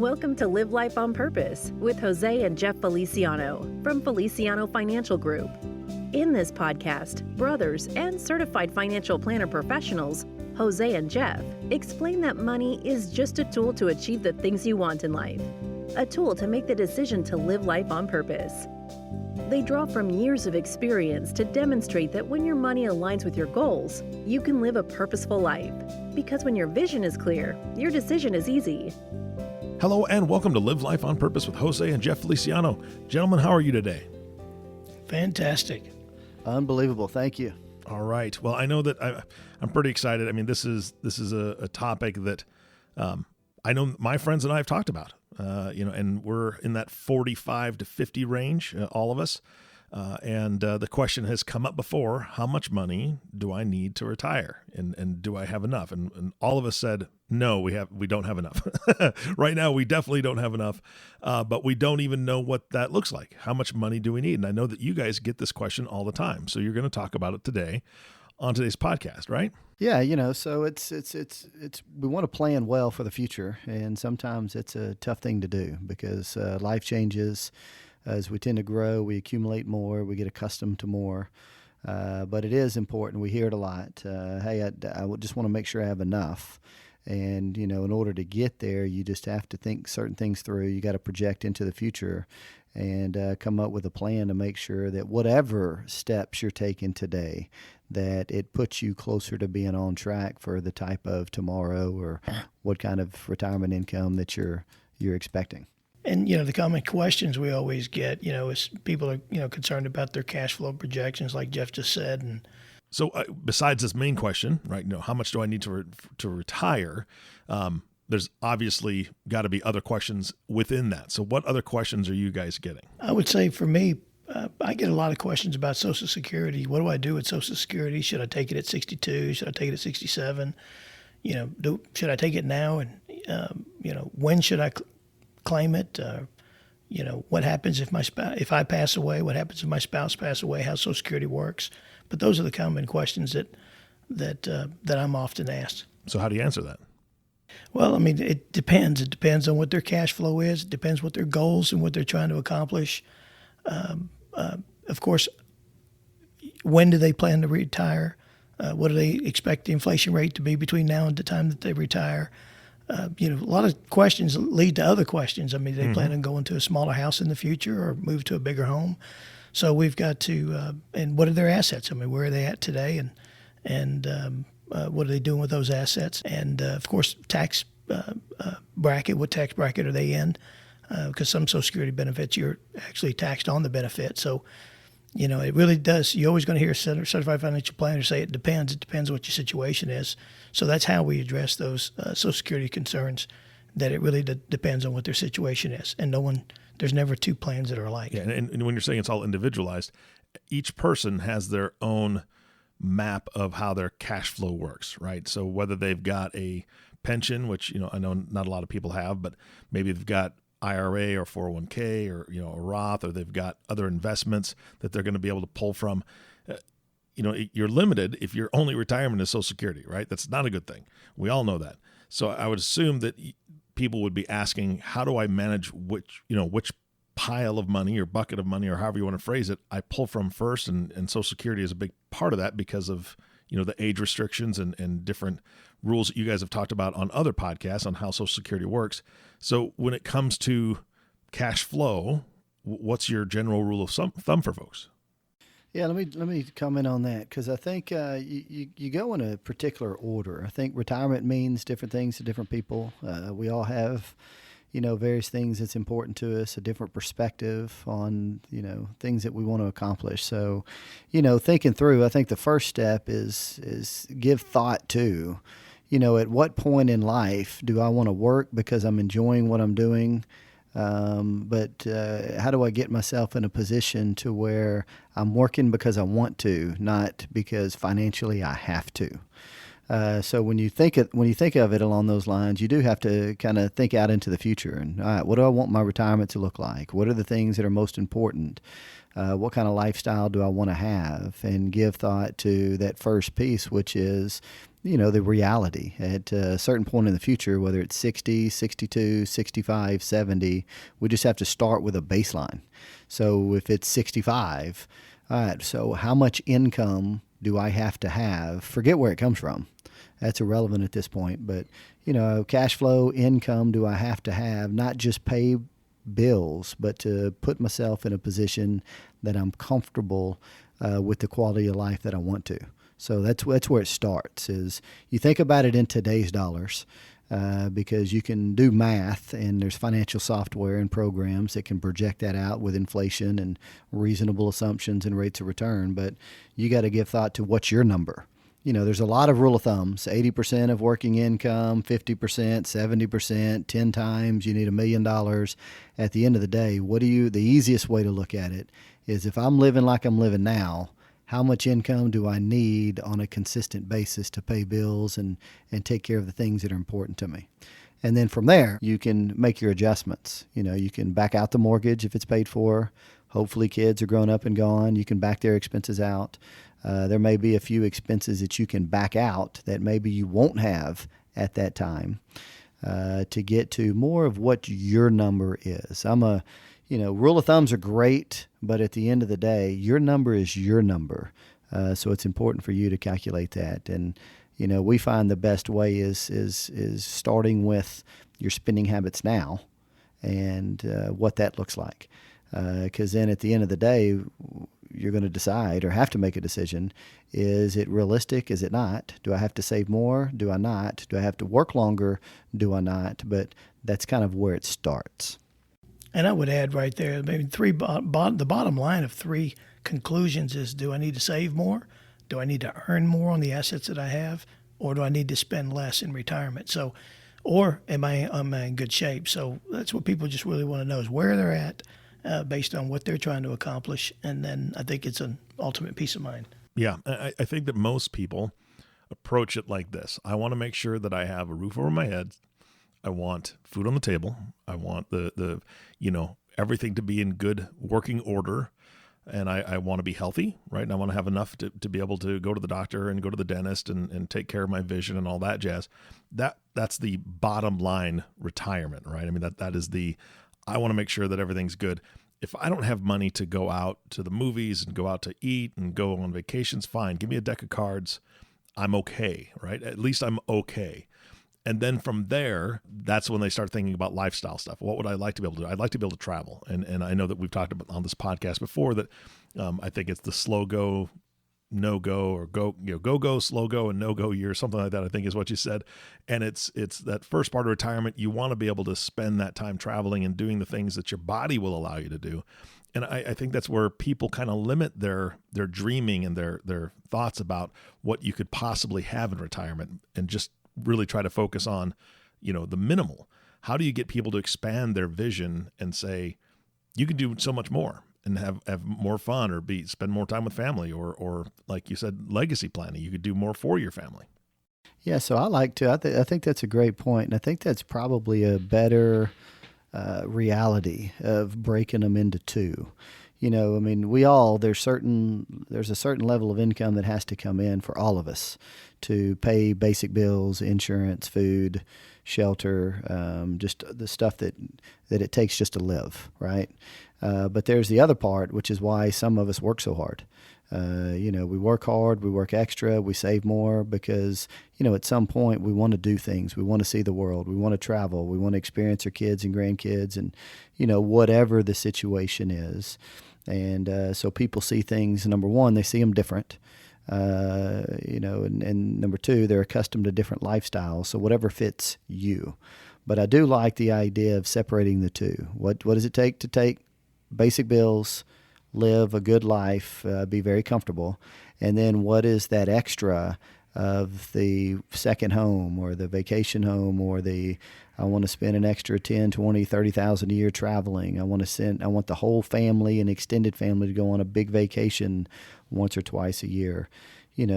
Welcome to Live Life on Purpose with Jose and Jeff Feliciano from Feliciano Financial Group. In this podcast, brothers and certified financial planner professionals, Jose and Jeff, explain that money is just a tool to achieve the things you want in life, a tool to make the decision to live life on purpose. They draw from years of experience to demonstrate that when your money aligns with your goals, you can live a purposeful life. Because when your vision is clear, your decision is easy. Hello and welcome to Live Life on Purpose with Jose and Jeff Feliciano. Gentlemen, how are you today? Fantastic. Unbelievable. Thank you. All right. Well, I know that I'm pretty excited. I mean, this is a topic that I know my friends and I have talked about, and we're in that 45 to 50 range, all of us. And the question has come up before, how much money do I need to retire? And do I have enough? And all of us said, no, we don't have enough. Right now, we definitely don't have enough, but we don't even know what that looks like. How much money do we need? And I know that you guys get this question all the time. So you're going to talk about it today on today's podcast, right? Yeah, so it's we want to plan well for the future, and sometimes it's a tough thing to do because life changes. As we tend to grow, we accumulate more, we get accustomed to more. But it is important. We hear it a lot. Hey, I just want to make sure I have enough. And, in order to get there, you just have to think certain things through. You got to project into the future and come up with a plan to make sure that whatever steps you're taking today, that it puts you closer to being on track for the type of tomorrow or what kind of retirement income that you're expecting. And, the common questions we always get, is people are, concerned about their cash flow projections, like Jeff just said. And so besides this main question, right, how much do I need to retire? There's obviously got to be other questions within that. So what other questions are you guys getting? I would say for me, I get a lot of questions about Social Security. What do I do with Social Security? Should I take it at 62? Should I take it at 67? Should I take it now? And, when should I claim it? What happens if I pass away? What happens if my spouse passes away? How Social Security works? But those are the common questions that I'm often asked. So how do you answer that? Well, I mean, it depends. It depends on what their cash flow is. It depends what their goals and what they're trying to accomplish. Of course, when do they plan to retire? What do they expect the inflation rate to be between now and the time that they retire? A lot of questions lead to other questions. I mean, they plan on going to a smaller house in the future or move to a bigger home. So we've got to, and what are their assets? I mean, where are they at today? And what are they doing with those assets? And of course, tax bracket, what tax bracket are they in? Because some Social Security benefits, you're actually taxed on the benefit. So, it really does. You're always going to hear a certified financial planner say it depends. It depends what your situation is. So that's how we address those Social Security concerns, that it really depends on what their situation is. And there's never two plans that are alike. Yeah, and when you're saying it's all individualized, each person has their own map of how their cash flow works, right? So whether they've got a pension, which, I know not a lot of people have, but maybe they've got IRA or 401k or, a Roth, or they've got other investments that they're going to be able to pull from. You're limited if your only retirement is Social Security, right? That's not a good thing. We all know that. So I would assume that people would be asking, how do I manage which pile of money or bucket of money or however you want to phrase it, I pull from first, and Social Security is a big part of that because of, the age restrictions and different rules that you guys have talked about on other podcasts on how Social Security works. So when it comes to cash flow, what's your general rule of thumb for folks? Yeah, let me comment on that, because I think you go in a particular order. I think retirement means different things to different people. We all have, various things that's important to us, a different perspective on, things that we want to accomplish. So, thinking through, I think the first step is give thought to, at what point in life do I want to work because I'm enjoying what I'm doing? But how do I get myself in a position to where I'm working because I want to, not because financially I have to? So when you think of it along those lines, you do have to kind of think out into the future. And all right, what do I want my retirement to look like? What are the things that are most important? What kind of lifestyle do I want to have? And give thought to that first piece, which is, the reality at a certain point in the future, whether it's 60, 62, 65, 70, we just have to start with a baseline. So if it's 65, all right, so how much income do I have to have? Forget where it comes from. That's irrelevant at this point. But, cash flow, income do I have to have, not just pay bills, but to put myself in a position that I'm comfortable with the quality of life that I want to. So that's where it starts. Is you think about it in today's dollars, because you can do math, and there's financial software and programs that can project that out with inflation and reasonable assumptions and rates of return. But you got to give thought to what's your number. There's a lot of rule of thumbs: 80% of working income, 50%, 70%, 10 times. You need $1 million. At the end of the day, the easiest way to look at it is, if I'm living like I'm living now, how much income do I need on a consistent basis to pay bills and take care of the things that are important to me? And then from there, you can make your adjustments. You can back out the mortgage if it's paid for. Hopefully kids are grown up and gone. You can back their expenses out. There may be a few expenses that you can back out that maybe you won't have at that time, to get to more of what your number is. Rule of thumbs are great, but at the end of the day, your number is your number. So it's important for you to calculate that. And, we find the best way is starting with your spending habits now and what that looks like. Because then at the end of the day, you're going to decide, or have to make a decision: is it realistic? Is it not? Do I have to save more? Do I not? Do I have to work longer? Do I not? But that's kind of where it starts. And I would add right there, maybe the bottom line of three conclusions is: do I need to save more? Do I need to earn more on the assets that I have? Or do I need to spend less in retirement? So, or am I in good shape? So that's what people just really want to know, is where they're at based on what they're trying to accomplish. And then I think it's an ultimate peace of mind. Yeah, I think that most people approach it like this: I want to make sure that I have a roof over my head. I want food on the table. I want the everything to be in good working order. And I want to be healthy, right? And I want to have enough to be able to go to the doctor and go to the dentist and take care of my vision and all that jazz. That's the bottom line retirement, right? I mean, that is I want to make sure that everything's good. If I don't have money to go out to the movies and go out to eat and go on vacations, fine. Give me a deck of cards. I'm okay, right? At least I'm okay. And then from there, that's when they start thinking about lifestyle stuff. What would I like to be able to do? I'd like to be able to travel. And I know that we've talked about on this podcast before that I think it's the slow go, no go, or go, slow go, and no go year, something like that, I think is what you said. And it's that first part of retirement. You want to be able to spend that time traveling and doing the things that your body will allow you to do. And I think that's where people kind of limit their dreaming and their thoughts about what you could possibly have in retirement, and just really try to focus on, the minimal. How do you get people to expand their vision and say, you can do so much more and have more fun, or spend more time with family, or like you said, legacy planning. You could do more for your family. Yeah. So I think that's a great point. And I think that's probably a better reality of breaking them into two. There's a certain level of income that has to come in for all of us to pay basic bills, insurance, food, shelter, just the stuff that it takes just to live, right? But there's the other part, which is why some of us work so hard. We work hard, we work extra, we save more because, at some point we want to do things. We want to see the world. We want to travel. We want to experience our kids and grandkids and, whatever the situation is. And so people see things, number one, they see them different. And number two, they're accustomed to different lifestyles. So whatever fits you. But I do like the idea of separating the two. What does it take to take basic bills, live a good life, be very comfortable? And then what is that extra of the second home or the vacation home, or I want to spend an extra 10, 20, 30,000 a year traveling. I want the whole family and extended family to go on a big vacation once or twice a year.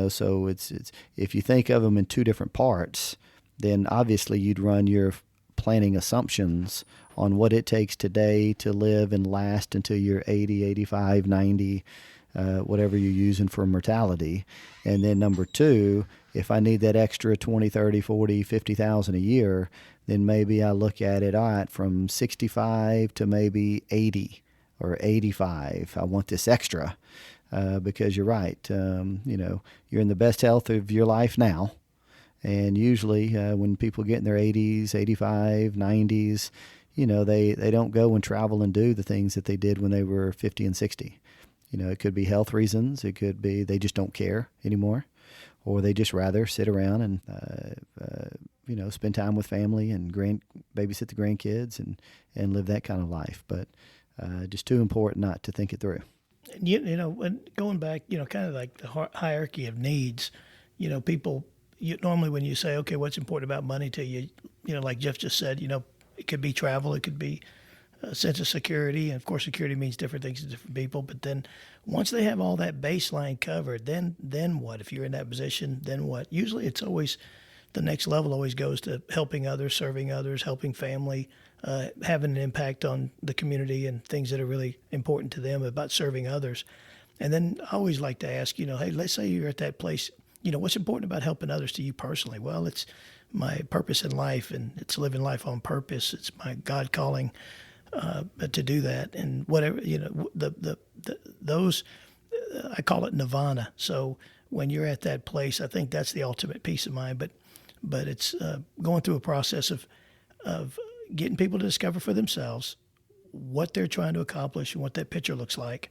So it's if you think of them in two different parts, then obviously you'd run your planning assumptions on what it takes today to live and last until you're 80, 85, 90, whatever you're using for mortality. And then number two If I need that extra 20, 30, 40, 50,000 a year, then maybe I look at it, all right, from 65 to maybe 80 or 85. I want this extra because you're right. You're in the best health of your life now. And usually when people get in their 80s, 85, 90s, they don't go and travel and do the things that they did when they were 50 and 60. It could be health reasons. It could be they just don't care anymore, or they just rather sit around and, spend time with family and babysit the grandkids and live that kind of life. But just too important not to think it through. When going back, kind of like the hierarchy of needs, people, normally when you say, okay, what's important about money to you, like Jeff just said, it could be travel, it could be a sense of security. And of course, security means different things to different people. But then once they have all that baseline covered, then what? If you're in that position, then what? Usually it's always the next level always goes to helping others, serving others, helping family, having an impact on the community and things that are really important to them about serving others. And then I always like to ask, hey, let's say you're at that place, what's important about helping others to you personally? Well, it's my purpose in life, and it's living life on purpose. It's my God calling to do that, and whatever, those, I call it nirvana. So when you're at that place, I think that's the ultimate peace of mind. But it's going through a process of getting people to discover for themselves what they're trying to accomplish and what that picture looks like.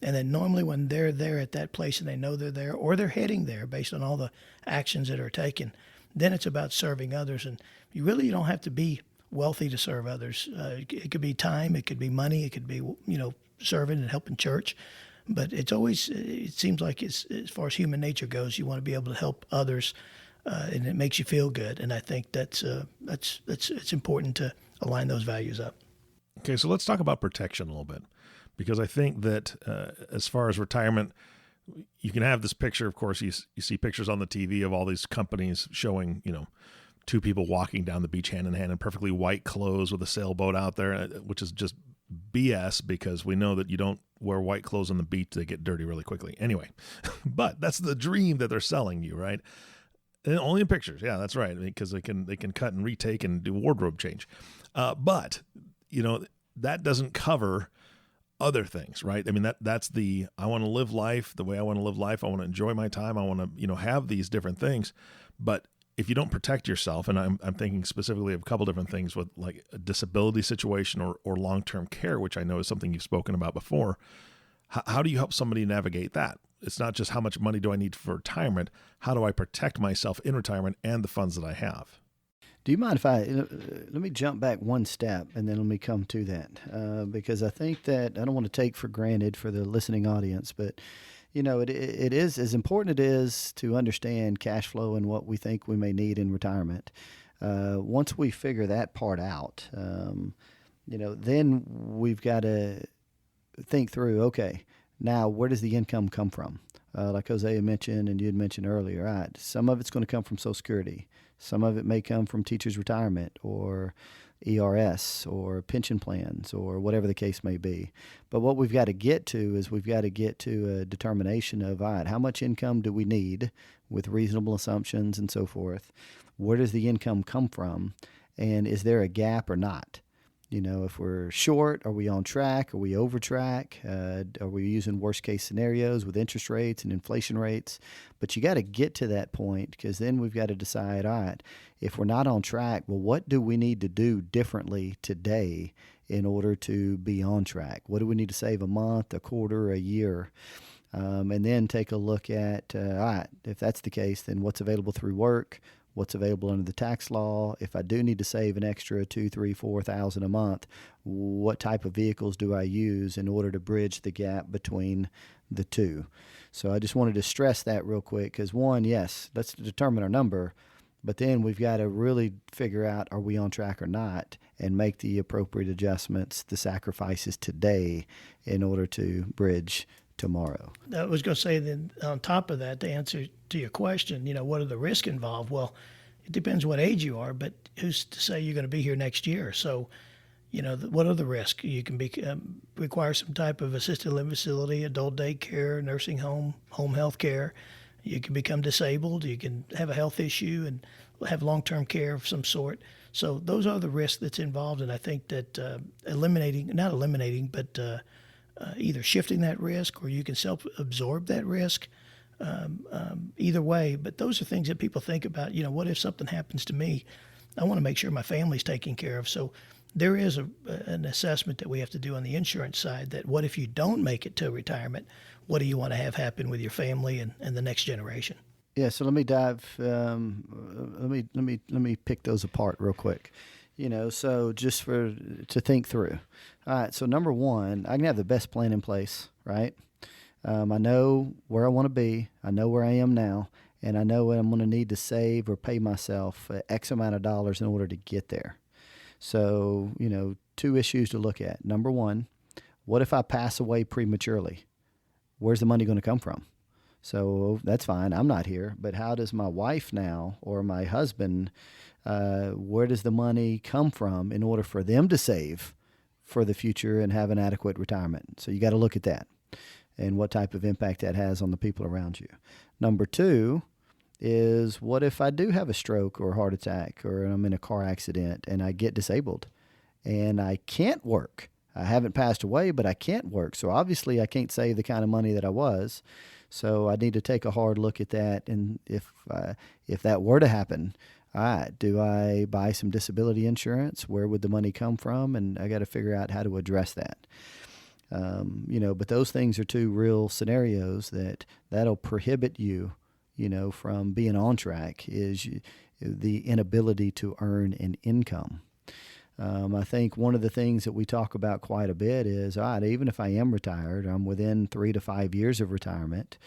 And then normally when they're there at that place and they know they're there or they're heading there based on all the actions that are taken, then it's about serving others. And you don't have to be wealthy to serve others. It could be time, it could be money, it could be, serving and helping church. But it seems like as far as human nature goes, you want to be able to help others, and it makes you feel good. And I think it's important to align those values up. Okay, so let's talk about protection a little bit, because I think that as far as retirement, you can have this picture. Of course, you see pictures on the TV of all these companies showing, two people walking down the beach hand in hand in perfectly white clothes with a sailboat out there, which is just BS, because we know that you don't wear white clothes on the beach. They get dirty really quickly. Anyway, but that's the dream that they're selling you, right? And only in pictures. Yeah, that's right. Because they can cut and retake and do wardrobe change. But that doesn't cover other things, right? I mean, that's I want to live life the way I want to live life. I want to enjoy my time. I want to, have these different things. But if you don't protect yourself, and I'm thinking specifically of a couple different things with like a disability situation or long-term care, which I know is something you've spoken about before. How do you help somebody navigate that? It's not just how much money do I need for retirement. How do I protect myself in retirement and the funds that I have? Do you mind if let me jump back one step and then let me come to that? Because I think that I don't want to take for granted for the listening audience, but it is as important it is to understand cash flow and what we think we may need in retirement. Once we figure that part out, then we've got to think through, okay, now where does the income come from? Like Jose mentioned and you had mentioned earlier, right? Some of it's going to come from Social Security. Some of it may come from teachers' retirement or ERS or pension plans or whatever the case may be. But what we've got to get to is we've got to get to a determination of, all right, how much income do we need with reasonable assumptions and so forth? Where does the income come from? And is there a gap or not? If we're short, are we on track? Are we over track? Are we using worst case scenarios with interest rates and inflation rates? But you got to get to that point, because then we've got to decide, all right, if we're not on track, well, what do we need to do differently today in order to be on track? What do we need to save a month, a quarter, a year? And then take a look at, all right, if that's the case, then what's available through work? What's available under the tax law? If I do need to save an extra $2,000, $3,000, $4,000 a month, what type of vehicles do I use in order to bridge the gap between the two? So I just wanted to stress that real quick, because one, yes, let's determine our number, but then we've got to really figure out, are we on track or not, and make the appropriate adjustments, the sacrifices today in order to bridge tomorrow. I was going to say that on top of that, the answer to your question, what are the risks involved? Well, it depends what age you are, but who's to say you're going to be here next year? So, what are the risks? You can require some type of assisted living facility, adult daycare, nursing home, home health care. You can become disabled. You can have a health issue and have long-term care of some sort. So those are the risks that's involved. And I think that either shifting that risk or you can self-absorb that risk. Either way, but those are things that people think about. What if something happens to me? I want to make sure my family's taken care of. So there is an assessment that we have to do on the insurance side that what if you don't make it to retirement? What do you want to have happen with your family and the next generation? Yeah, so let me dive. Let me pick those apart real quick. So just to think through. All right, so number one, I can have the best plan in place, right? I know where I want to be. I know where I am now, and I know what I'm going to need to save or pay myself X amount of dollars in order to get there. So, two issues to look at. Number one, what if I pass away prematurely? Where's the money going to come from? So that's fine. I'm not here. But how does my wife now or my husband, where does the money come from in order for them to save for the future and have an adequate retirement? So you got to look at that and what type of impact that has on the people around you. Number two is, what if I do have a stroke or a heart attack or I'm in a car accident and I get disabled and I can't work? I haven't passed away, but I can't work. So obviously I can't save the kind of money that I was. So I need to take a hard look at that. And if that were to happen, all right, do I buy some disability insurance? Where would the money come from? And I got to figure out how to address that. But those things are two real scenarios that'll prohibit you, from being on track, is the inability to earn an income. I think one of the things that we talk about quite a bit is, all right, even if I am retired, I'm within 3 to 5 years of retirement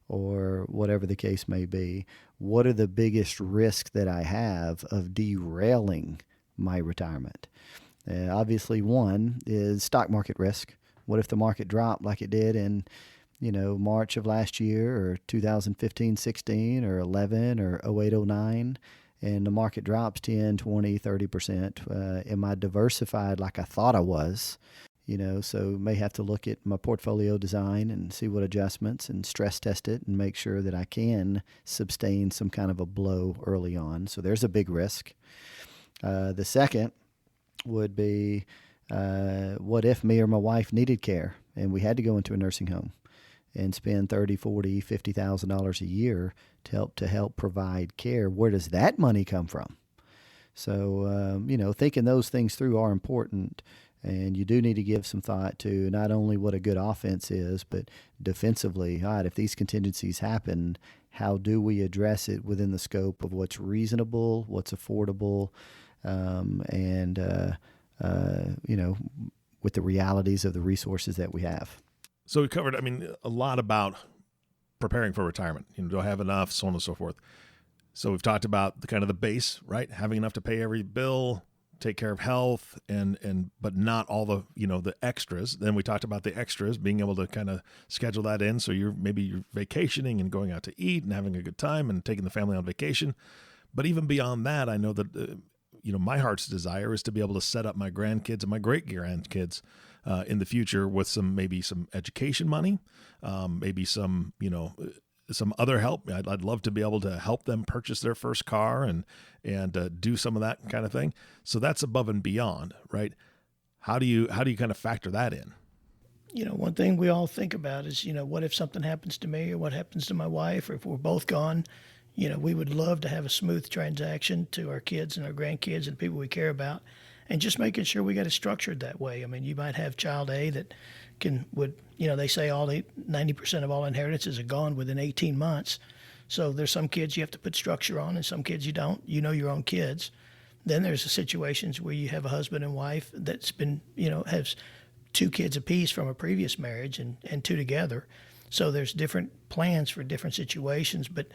or whatever the case may be, what are the biggest risks that I have of derailing my retirement? Obviously, one is stock market risk. What if the market dropped like it did in, March of last year or 2015, 16 or 11 or 08, 09? And the market drops 10, 20, 30%. Am I diversified like I thought I was? So may have to look at my portfolio design and see what adjustments and stress test it and make sure that I can sustain some kind of a blow early on. So there's a big risk. The second would be, what if me or my wife needed care and we had to go into a nursing home and spend $30,000, $40,000, $50,000 a year to help provide care? Where does that money come from? So, thinking those things through are important, and you do need to give some thought to not only what a good offense is, but defensively, all right, if these contingencies happen, how do we address it within the scope of what's reasonable, what's affordable, with the realities of the resources that we have. So we covered, a lot about preparing for retirement. Do I have enough, so on and so forth. So we've talked about the kind of the base, right? Having enough to pay every bill, take care of health, but not all the, the extras. Then we talked about the extras, being able to kind of schedule that in. So you're vacationing and going out to eat and having a good time and taking the family on vacation. But even beyond that, I know that, my heart's desire is to be able to set up my grandkids and my great grandkids in the future with some education money, maybe some other help. I'd love to be able to help them purchase their first car and do some of that kind of thing. So that's above and beyond, right? How do you kind of factor that in? One thing we all think about is, what if something happens to me or what happens to my wife, or if we're both gone? We would love to have a smooth transaction to our kids and our grandkids and people we care about, and just making sure we got it structured that way. You might have child A that they say 90% of all inheritances are gone within 18 months. So there's some kids you have to put structure on and some kids you don't. Your own kids. Then there's the situations where you have a husband and wife that's been, has 2 kids apiece from a previous marriage and 2 together. So there's different plans for different situations, but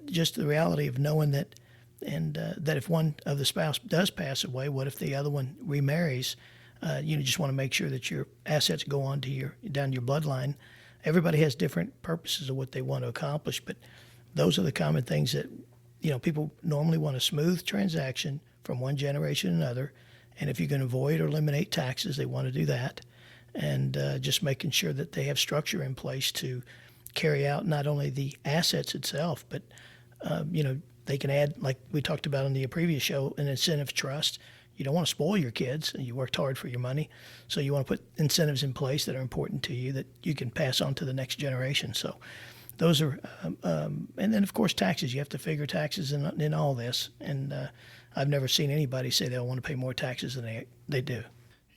just the reality of knowing that, and that if one of the spouse does pass away, what if the other one remarries? You just want to make sure that your assets go on to down your bloodline. Everybody has different purposes of what they want to accomplish, but those are the common things that people normally want a smooth transaction from one generation to another. And if you can avoid or eliminate taxes, they want to do that. And just making sure that they have structure in place to carry out not only the assets itself, but they can add, like we talked about on the previous show, an incentive trust. You don't want to spoil your kids, and you worked hard for your money, so you want to put incentives in place that are important to you that you can pass on to the next generation. So those are, and then of course taxes. You have to figure taxes in all this, and I've never seen anybody say they want to pay more taxes than they do.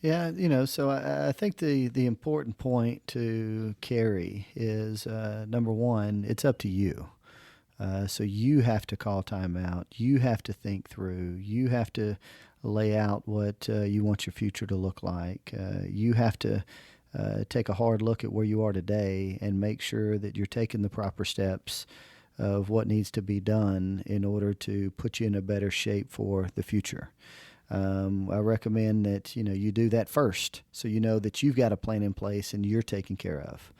Yeah, so I think the important point to carry is, number one, it's up to you. So you have to call time out. You have to think through. You have to lay out what you want your future to look like. You have to take a hard look at where you are today and make sure that you're taking the proper steps of what needs to be done in order to put you in a better shape for the future. I recommend that you do that first, so you know that you've got a plan in place and you're taken care of.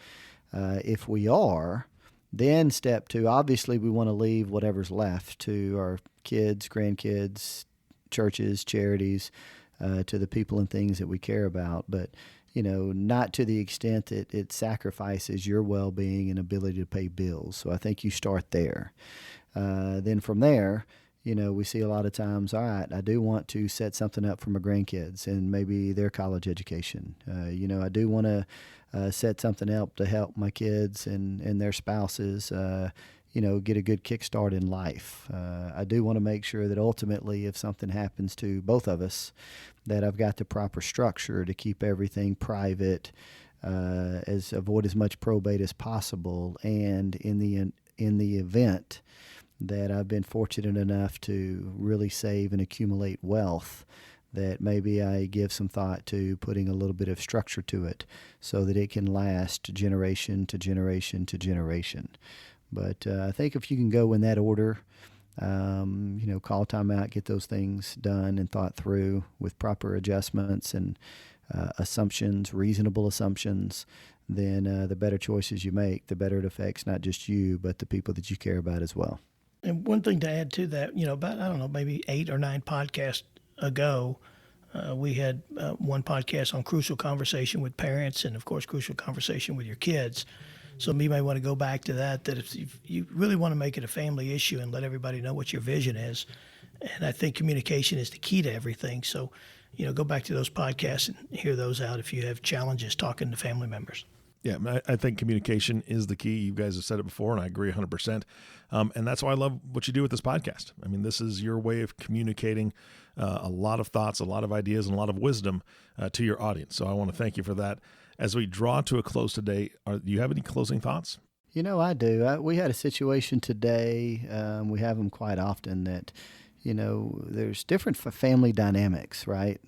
If we are, then step two, obviously we want to leave whatever's left to our kids, grandkids, churches, charities, to the people and things that we care about, but not to the extent that it sacrifices your well-being and ability to pay bills. So I think you start there. Then from there, we see a lot of times, all right, I do want to set something up for my grandkids and maybe their college education. I do want to set something up to help my kids and their spouses, get a good kickstart in life. I do want to make sure that ultimately if something happens to both of us, that I've got the proper structure to keep everything private, avoid as much probate as possible, and in the event that I've been fortunate enough to really save and accumulate wealth, that maybe I give some thought to putting a little bit of structure to it so that it can last generation to generation to generation. But I think if you can go in that order, call time out, get those things done and thought through with proper adjustments and assumptions, reasonable assumptions, then the better choices you make, the better it affects not just you, but the people that you care about as well. And one thing to add to that, about, maybe 8 or 9 podcasts ago, we had one podcast on crucial conversation with parents and, of course, crucial conversation with your kids. So you may want to go back to that if you really want to make it a family issue and let everybody know what your vision is. And I think communication is the key to everything. So, go back to those podcasts and hear those out if you have challenges talking to family members. Yeah, I think communication is the key. You guys have said it before, and I agree 100%. And that's why I love what you do with this podcast. I mean, this is your way of communicating a lot of thoughts, a lot of ideas, and a lot of wisdom to your audience. So I want to thank you for that. As we draw to a close today, do you have any closing thoughts? I do. We had a situation today, we have them quite often, that, there's different family dynamics, right?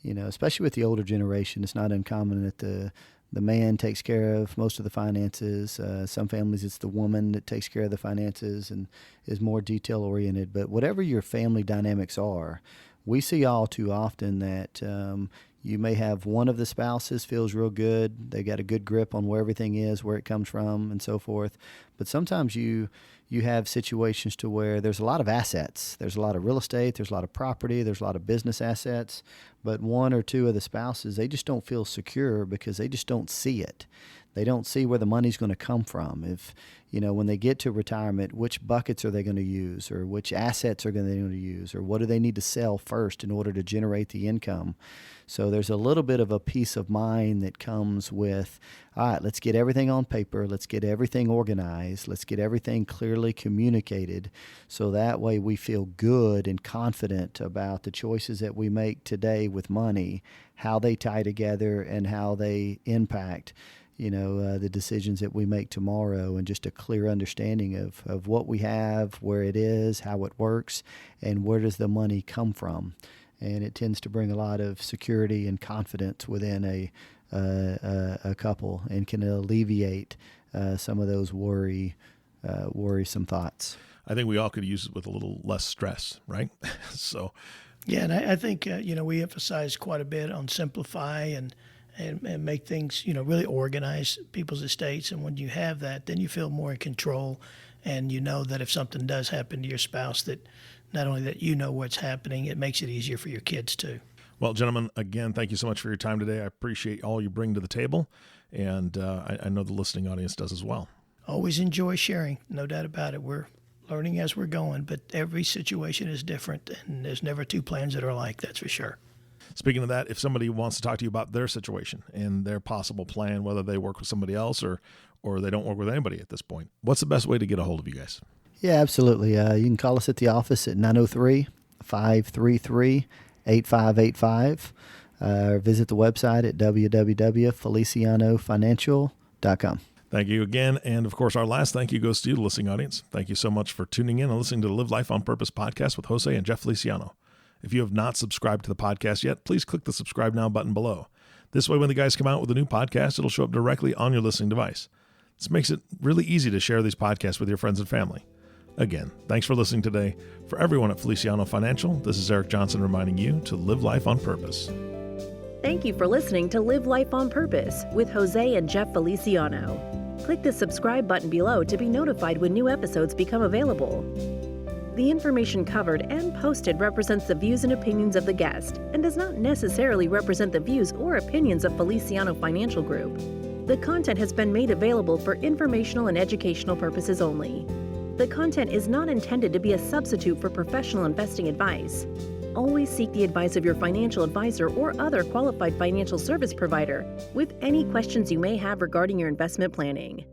Especially with the older generation, it's not uncommon that the man takes care of most of the finances. Some families, it's the woman that takes care of the finances and is more detail-oriented. But whatever your family dynamics are, we see all too often that you may have one of the spouses feels real good. They got a good grip on where everything is, where it comes from, and so forth. But sometimes you have situations to where there's a lot of assets. There's a lot of real estate. There's a lot of property. There's a lot of business assets. But one or two of the spouses, they just don't feel secure because they just don't see it. They don't see where the money's going to come from. If, when they get to retirement, which buckets are they going to use, or which assets are they going to use, or what do they need to sell first in order to generate the income? So there's a little bit of a peace of mind that comes with, all right, let's get everything on paper. Let's get everything organized. Let's get everything clearly communicated. So that way we feel good and confident about the choices that we make today with money, how they tie together and how they impact the decisions that we make tomorrow, and just a clear understanding of what we have, where it is, how it works, and where does the money come from. And it tends to bring a lot of security and confidence within a couple, and can alleviate some of those worrisome thoughts. I think we all could use it with a little less stress, right? So, yeah, and I think we emphasize quite a bit on simplify and make things, really organize people's estates. And when you have that, then you feel more in control, and you know that if something does happen to your spouse, that not only that what's happening, it makes it easier for your kids too. Well, gentlemen, again, thank you so much for your time today. I appreciate all you bring to the table, and I know the listening audience does as well. Always enjoy sharing, no doubt about it. We're learning as we're going, but every situation is different, and there's never two plans that are alike, that's for sure. Speaking of that, if somebody wants to talk to you about their situation and their possible plan, whether they work with somebody else or they don't work with anybody at this point, what's the best way to get a hold of you guys? Yeah, absolutely. You can call us at the office at 903-533-8585. Visit the website at www.felicianofinancial.com. Thank you again. And of course, our last thank you goes to you, the listening audience. Thank you so much for tuning in and listening to the Live Life on Purpose podcast with Jose and Jeff Feliciano. If you have not subscribed to the podcast yet, please click the subscribe now button below. This way, when the guys come out with a new podcast, it'll show up directly on your listening device. This makes it really easy to share these podcasts with your friends and family. Again, thanks for listening today. For everyone at Feliciano Financial, this is Eric Johnson reminding you to live life on purpose. Thank you for listening to Live Life on Purpose with Jose and Jeff Feliciano. Click the subscribe button below to be notified when new episodes become available. The information covered and posted represents the views and opinions of the guest and does not necessarily represent the views or opinions of Feliciano Financial Group. The content has been made available for informational and educational purposes only. The content is not intended to be a substitute for professional investing advice. Always seek the advice of your financial advisor or other qualified financial service provider with any questions you may have regarding your investment planning.